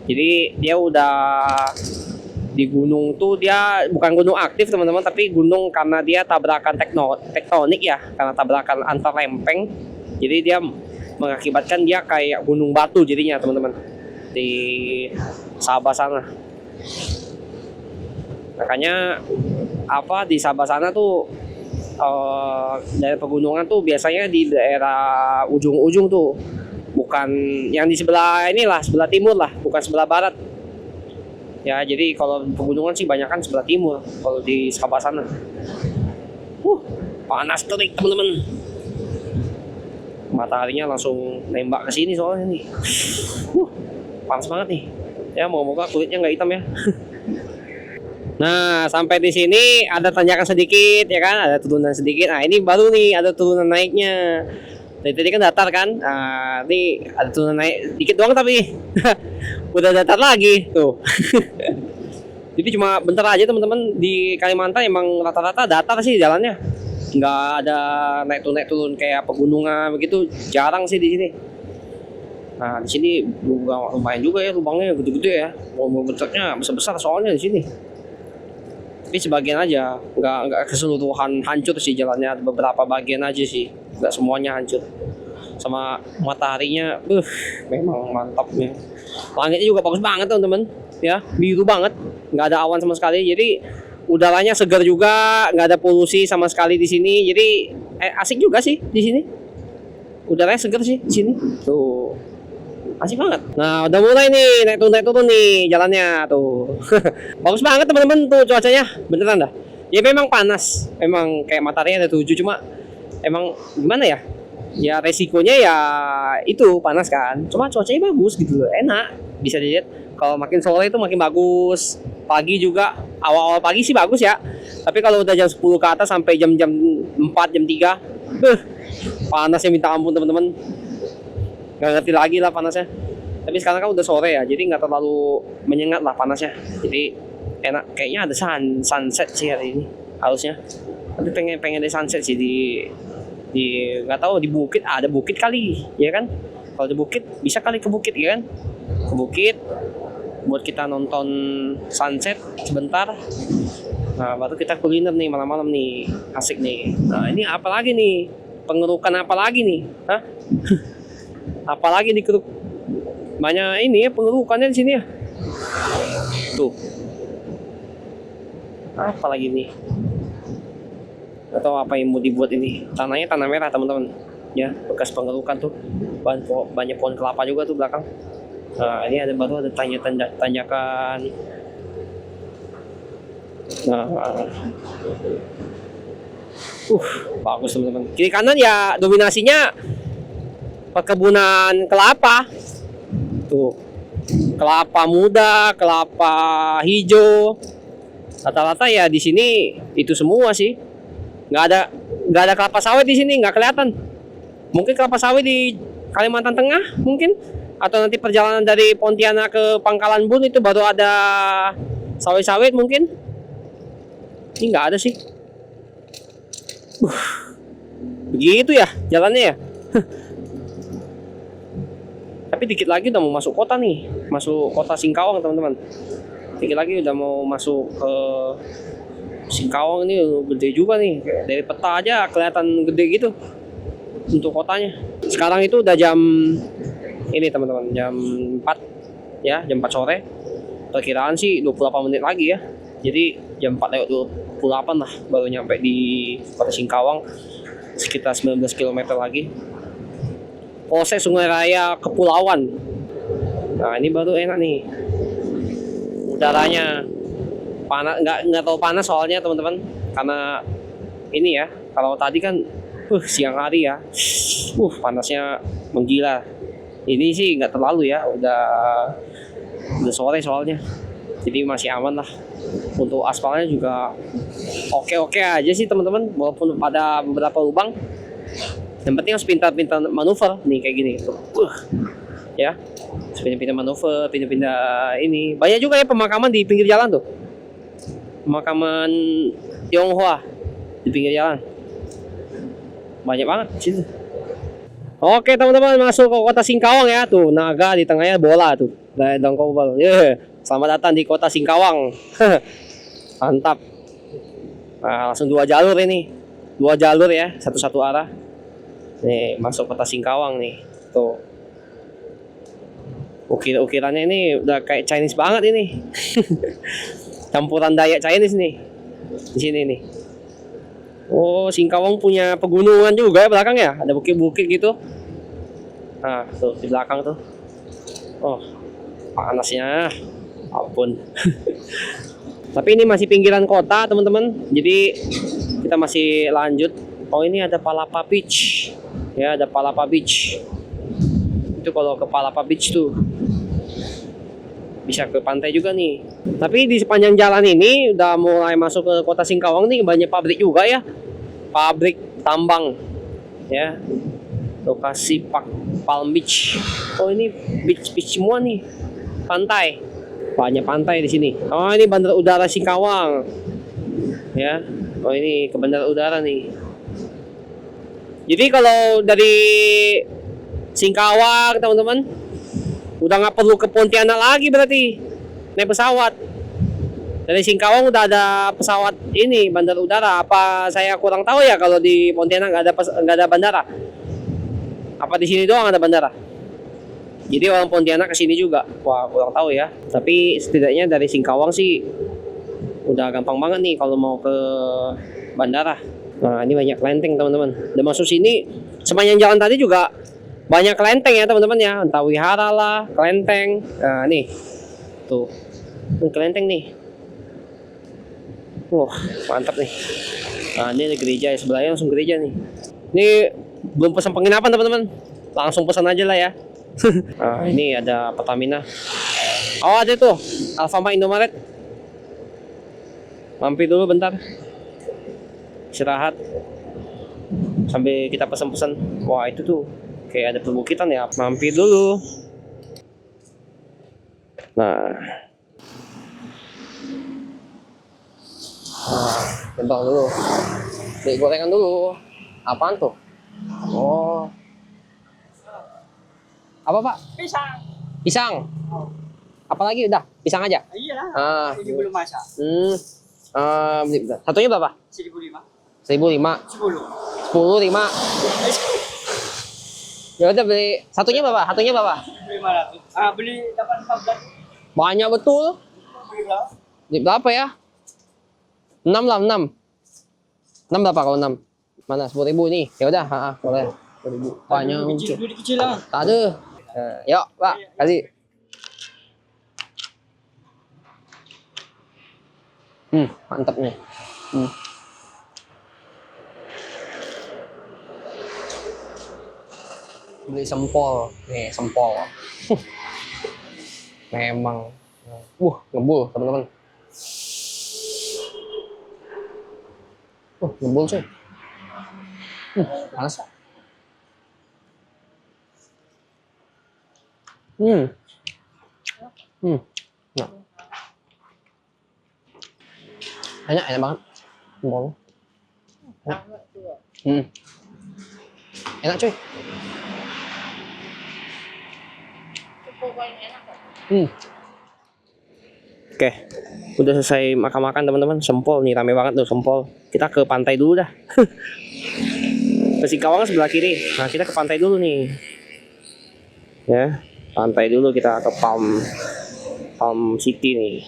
Jadi dia udah di gunung tuh, dia bukan gunung aktif teman-teman, tapi gunung karena dia tabrakan tektonik ya, karena tabrakan antar lempeng. Jadi dia mengakibatkan dia kayak gunung batu jadinya teman-teman di Sabah sana. Makanya di Sabah sana tuh daerah pegunungan tuh biasanya di daerah ujung-ujung tuh, bukan yang di sebelah inilah, sebelah timur lah, bukan sebelah barat ya. Jadi kalau pegunungan sih banyak kan sebelah timur kalau di Sabah sana. Panas terik teman-teman, mataharinya langsung nembak ke sini soalnya nih. Panas banget nih ya, moga-moga kulitnya nggak hitam ya. Nah, sampai di sini ada tanjakan sedikit ya kan, ada turunan sedikit. Nah, ini baru nih ada turunan naiknya. Dari tadi kan datar kan. Nah, ini ada turunan naik dikit doang tapi udah datar lagi tuh. Jadi cuma bentar aja teman-teman, di Kalimantan emang rata-rata datar sih jalannya. Nggak ada naik turun kayak pegunungan begitu, jarang sih di sini. Nah, di sini lumayan juga ya, lubangnya gede-gede ya. Mobil truknya besar-besar soalnya di sini. Tapi sebagian aja, nggak keseluruhan hancur sih jalannya, ada beberapa bagian aja sih, nggak semuanya hancur. Sama mataharinya, memang mantapnya. Langitnya juga bagus banget teman-teman, ya biru banget, nggak ada awan sama sekali. Jadi udaranya segar juga, nggak ada polusi sama sekali di sini. Jadi asik juga sih di sini. Udaranya segar sih di sini. Tuh. Asik banget. Nah, udah mulai nih naik turun nih jalannya tuh. Bagus banget teman-teman tuh cuacanya, beneran dah. Ya memang panas, memang kayak mataharinya ada 7, cuma emang gimana ya? Ya resikonya ya itu panas kan. Cuma cuacanya bagus gitu loh, enak. Bisa dilihat kalau makin sore itu makin bagus. Pagi juga, awal-awal pagi sih bagus ya. Tapi kalau udah jam 10 ke atas sampai jam-jam 4, jam 3, panasnya minta ampun teman-teman. Nggak ngerti lagi lah panasnya. Tapi sekarang kan udah sore ya, jadi nggak terlalu menyengat lah panasnya. Jadi enak, kayaknya ada sunset sih hari ini harusnya. Tapi pengen ada sunset sih di nggak tahu di bukit, ada bukit kali ya kan. Kalau di bukit bisa kali ke bukit ya kan, ke bukit buat kita nonton sunset sebentar. Nah, baru kita kuliner nih malam-malam nih, asik nih. Nah, ini apa lagi nih, pengerukan apa lagi nih, hah? Apalagi di keruk, banyak ini ya pengerukannya di sini ya. Tuh. Apa lagi nih? Atau apa yang mau dibuat ini? Tanahnya tanah merah teman-teman. Ya, bekas pengerukan tuh. Banyak pohon kelapa juga tuh belakang. Nah, ini baru ada tanjakan. Nah, bagus teman-teman. Kiri kanan ya dominasinya perkebunan kelapa. Tuh. Kelapa muda, kelapa hijau. Rata-rata ya di sini itu semua sih. Nggak ada kelapa sawit di sini, nggak kelihatan. Mungkin kelapa sawit di Kalimantan Tengah mungkin, atau nanti perjalanan dari Pontianak ke Pangkalan Bun itu baru ada sawit-sawit mungkin. Ini nggak ada sih. Begitu ya jalannya ya. Tapi dikit lagi udah mau masuk kota nih, masuk kota Singkawang teman-teman. Dikit lagi udah mau masuk ke Singkawang, ini gede juga nih. Dari peta aja kelihatan gede gitu untuk kotanya. Sekarang itu udah jam ini teman-teman, jam 4 ya, jam 4 sore. Perkiraan sih 28 menit lagi ya. Jadi jam 4 lewat 28 lah baru nyampe di kota Singkawang, sekitar 19 km lagi. Polsek Sungai Raya Kepulauan. Nah, ini baru enak nih. Udaranya panas, nggak tahu panas soalnya teman-teman, karena ini ya, kalau tadi kan siang hari ya, panasnya menggila. Ini sih nggak terlalu ya, udah sore soalnya, jadi masih aman lah. Untuk aspalnya juga oke aja sih teman-teman, walaupun pada beberapa lubang. Yang penting harus pintar-pintar manuver nih kayak gini tuh. Ya. Pindah-pindah manuver, pindah-pindah ini. Banyak juga ya pemakaman di pinggir jalan tuh. Pemakaman Tionghoa di pinggir jalan. Banyak banget di situ. Oke teman-teman, masuk ke kota Singkawang ya. Tuh naga di tengahnya bola tuh. Dari Dongkobal. Selamat datang di kota Singkawang. Mantap. Nah, langsung 2 jalur ini. 2 jalur ya, satu arah. Nih, masuk kota Singkawang nih. Tuh. Ukir-ukirannya ini udah kayak Chinese banget ini. Campuran Dayak Chinese nih. Di sini nih. Oh, Singkawang punya pegunungan juga ya belakang ya. Ada bukit-bukit gitu. Nah, tuh di belakang tuh. Oh, panasnya. Ampun. Tapi ini masih pinggiran kota, teman-teman. Jadi kita masih lanjut. Oh, ini ada Palapa Beach. Ya, ada Palapa Beach. Itu kalau ke Palapa Beach tuh bisa ke pantai juga nih. Tapi di sepanjang jalan ini udah mulai masuk ke kota Singkawang nih, banyak pabrik juga ya. Pabrik tambang. Ya. Lokasi Palm Beach. Oh, ini beach semua nih. Pantai. Banyak pantai di sini. Oh, ini Bandara Udara Singkawang. Ya. Oh, ini ke Bandara Udara nih. Jadi kalau dari Singkawang, teman-teman, udah nggak perlu ke Pontianak lagi berarti naik pesawat. Dari Singkawang udah ada pesawat ini bandara udara. Apa saya kurang tahu ya kalau di Pontianak nggak ada bandara? Apa di sini doang ada bandara? Jadi orang Pontianak ke sini juga. Wah, kurang tahu ya. Tapi setidaknya dari Singkawang sih udah gampang banget nih kalau mau ke bandara. Nah, ini banyak kelenteng, teman-teman. Dan masuk sini sepanjang jalan tadi juga banyak kelenteng ya, teman-teman ya. Entah wihara lah, kelenteng. Nah, nih. Tuh. Ini kelenteng nih. Wah, mantap nih. Nah, ini ada gereja ya, sebelahnya langsung gereja nih. Ini belum pesan penginapan, teman-teman. Langsung pesan aja lah ya. Nah, ini ada Pertamina. Oh, ada tuh Alfamart, Indomaret. Mampir dulu bentar. Istirahat. Sambil kita pesan-pesan. Wah, itu tuh kayak ada perbukitan ya. Mampir dulu. Nah, tembak dulu. Beli gorengan dulu. Apaan tuh? Oh. Apa, Pak? Pisang. Pisang. Apalagi udah? Pisang aja? Iyalah. Ini belum masak. Beli bentar. Satunya berapa? 1.500. 1.500. 10. 10.500. Ya udah beli. Satunya berapa? Satunya berapa? 500. Beli dapat 14. Banyak betul. Beli berapa? Beli berapa ya? 6 lah, 6. 6 berapa kalau 6? Mana 10.000 nih? Ya udah, boleh. 10.000. Banyak muncul. Kecil lah. Tak ada. Yuk, Pak, kasih. Mantap nih. Beli sempol. Nih, sempol. Memang. Ngebul, teman-teman. Ngebul cuy. Panas. Nah. Enak banget. Sempol. Enak cuy. Oke, udah selesai makan-makan teman-teman. Sempol nih, rame banget tuh sempol. Kita ke pantai dulu dah. Ke Singkawang sebelah kiri. Nah, kita ke pantai dulu nih. Ya, pantai dulu kita ke Palm City nih.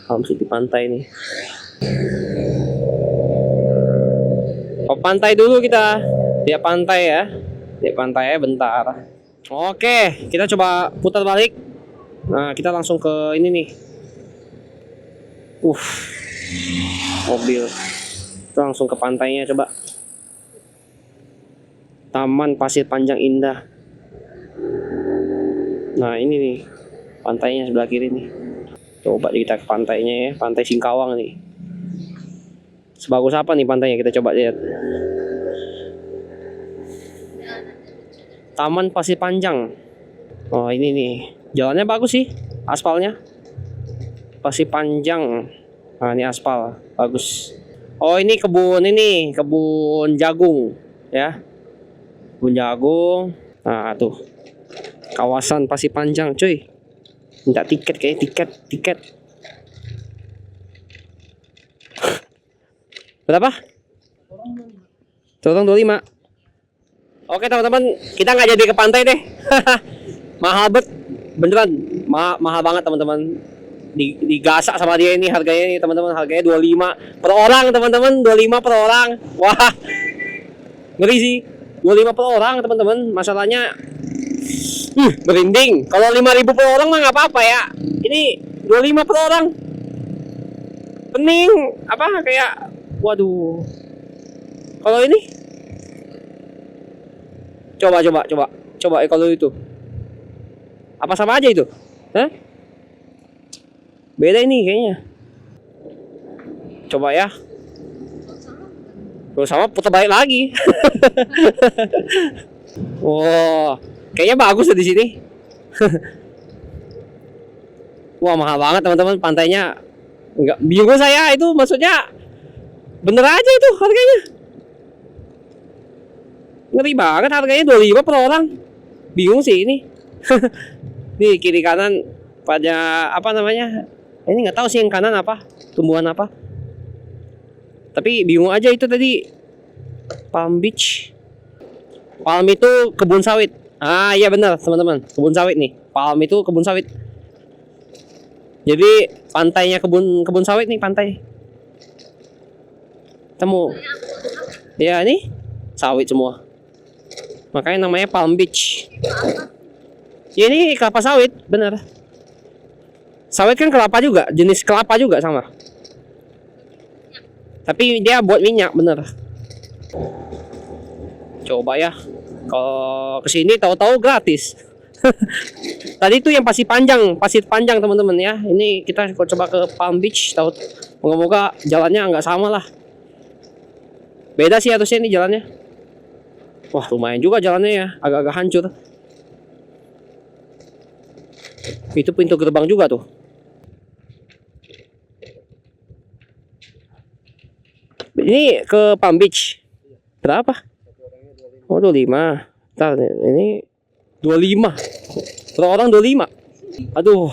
Palm City pantai nih. Ke pantai dulu kita. Dia pantai ya. Dia pantai ya bentar. Oke, kita coba putar balik. Nah, kita langsung ke ini nih. Mobil. Kita langsung ke pantainya coba. Taman Pasir Panjang Indah. Nah, ini nih. Pantainya sebelah kiri nih. Coba kita ke pantainya ya. Pantai Singkawang nih. Sebagus apa nih pantainya? Kita coba lihat. Taman Pasir Panjang. Oh, ini nih. Jalannya bagus sih, aspalnya. Pasir Panjang. Nah, ini aspal, bagus. Oh, ini kebun jagung, ya. Kebun jagung. Nah, tuh. Kawasan Pasir Panjang, cuy. Minta tiket kayaknya, tiket. Berapa? Seorang 25. Oke teman-teman, kita nggak jadi ke pantai deh. Mahal bet, beneran mahal banget teman-teman. Digasak sama dia ini harganya nih teman-teman, harganya 25 per orang teman-teman, 25 per orang. Wah, ngeri sih, 25 per orang teman-teman. Masalahnya, merinding. Kalau 5.000 per orang mah nggak apa-apa ya. Ini 25 per orang. Pening, apa kayak, waduh. Kalau ini, coba kalau itu, apa sama aja itu? Hah? Beda ini kayaknya. Coba ya. Kalau sama putar balik lagi. Wow, kayaknya bagus di sini. Wah, mahal banget teman-teman pantainya. Enggak, bingung saya itu maksudnya. Bener aja itu harganya. Ngeri banget harganya 25 per orang. Bingung sih ini. Nih kiri kanan pada apa namanya? Ini nggak tahu sih yang kanan apa, tumbuhan apa. Tapi bingung aja itu tadi. Palm Beach. Palm itu kebun sawit. Ah iya benar teman-teman, kebun sawit nih. Palm itu kebun sawit. Jadi pantainya kebun sawit nih pantai. Temu. Ya ini sawit semua. Makanya namanya Palm Beach. Ya ini kelapa sawit, bener. Sawit kan kelapa juga, jenis kelapa juga sama. Tapi dia buat minyak, bener. Coba ya, kalau kesini tahu-tahu gratis. Tadi itu yang pasir panjang teman-teman ya. Ini kita coba ke Palm Beach, tahu. Moga-moga jalannya nggak sama lah. Beda sih harusnya ini jalannya. Wah lumayan juga jalannya ya, agak-agak hancur. Itu pintu gerbang juga tuh. Ini ke Palm Beach. Berapa? Oh 25. Ntar ini 25. Per orang 25. Aduh,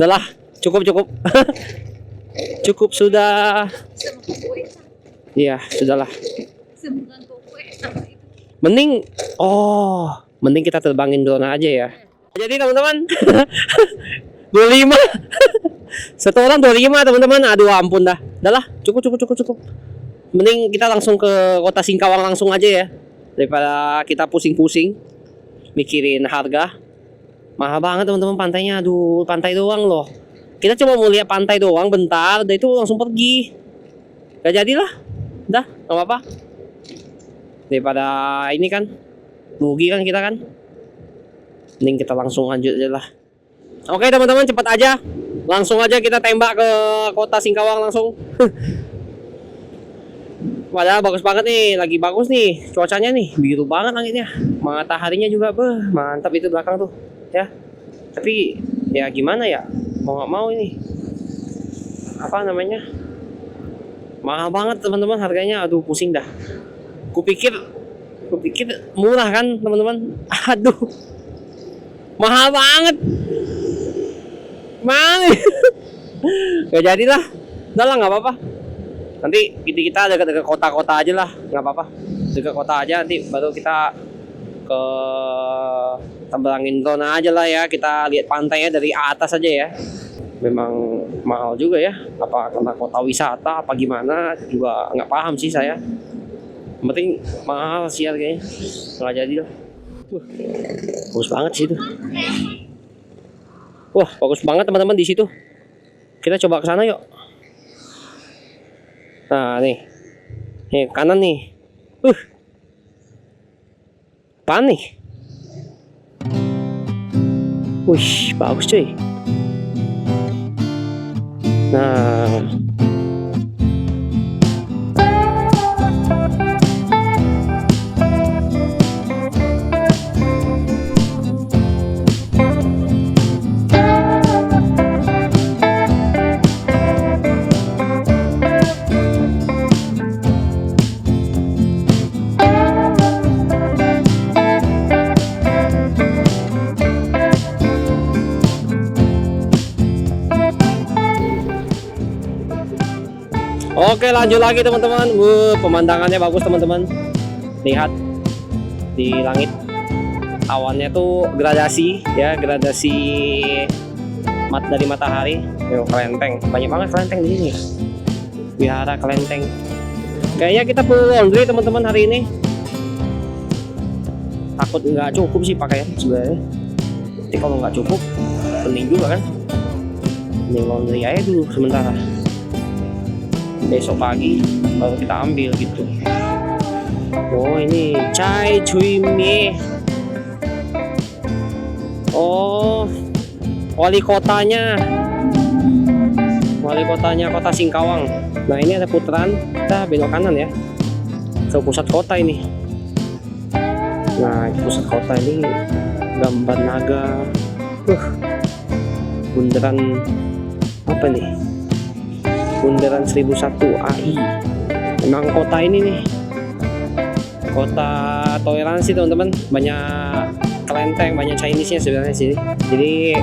udahlah, cukup. Cukup sudah. Iya, sudahlah. Mending kita terbangin drone aja ya. Jadi teman-teman 25. Satu orang 25 teman-teman. Aduh ampun dah. Udahlah, cukup. Mending kita langsung ke kota Singkawang langsung aja ya. Daripada kita pusing-pusing mikirin harga. Mahal banget teman-teman pantainya. Aduh, pantai doang loh. Kita cuma mau lihat pantai doang bentar, udah itu langsung pergi. Gak jadilah. Udah, gak apa-apa. Daripada ini kan rugi kan kita kan. Mending kita langsung lanjut aja lah. Oke teman-teman, cepat aja. Langsung aja kita tembak ke kota Singkawang langsung. Padahal bagus banget nih, lagi bagus nih cuacanya nih, biru banget langitnya. Mataharinya juga mantap itu belakang tuh, ya. Tapi ya gimana ya, mau nggak mau ini apa namanya, mahal banget teman-teman harganya. Aduh pusing dah. Kupikir murah kan teman-teman. Aduh, mahal banget. Mana? Gak jadilah, udah lah nggak apa-apa. Nanti kita dekat-dekat kota-kota aja lah, nggak apa-apa. Dekat kota aja, nanti baru kita ke terbangin drone aja lah ya. Kita lihat pantainya dari atas aja ya. Memang mahal juga ya. Apa karena kota wisata apa gimana juga nggak paham sih saya. Yang penting mahal sih harganya. Nggak jadi lah. Bagus banget sih itu. Wah bagus banget teman-teman di situ. Kita coba ke sana yuk. Nah nih kanan nih. Apaan nih? Wih bagus cuy. Nah Oke, lanjut lagi teman-teman. Pemandangannya bagus teman-teman. Lihat di langit. Awannya tuh gradasi ya, gradasi dari matahari. Yo, kelenteng. Banyak banget kelenteng di sini. Wihara kelenteng. Kayaknya kita perlu laundry teman-teman hari ini. Takut nggak cukup sih pakaian sebenarnya. Tapi kalau nggak cukup, pening juga kan. Ini laundry aja dulu sementara. Besok pagi baru kita ambil gitu. Oh ini Chai Chui Mie. Oh wali kotanya kota Singkawang. Nah ini ada putaran, kita belok kanan ya ke pusat kota ini. Nah pusat kota ini gambar naga. Bundaran apa nih? Bundaran 1001 AI. Memang kota ini nih kota toleransi teman-teman, banyak kelenteng, banyak Chinese-nya sebenarnya sini. Jadi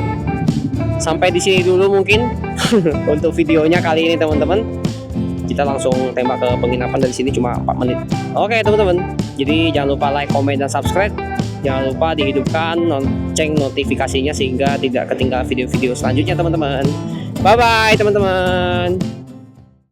sampai di sini dulu mungkin untuk videonya kali ini teman-teman. Kita langsung tembak ke penginapan dari sini cuma 4 menit. Oke teman-teman. Jadi jangan lupa like, comment, dan subscribe. Jangan lupa dihidupkan lonceng notifikasinya sehingga tidak ketinggalan video-video selanjutnya teman-teman. Bye bye teman-teman.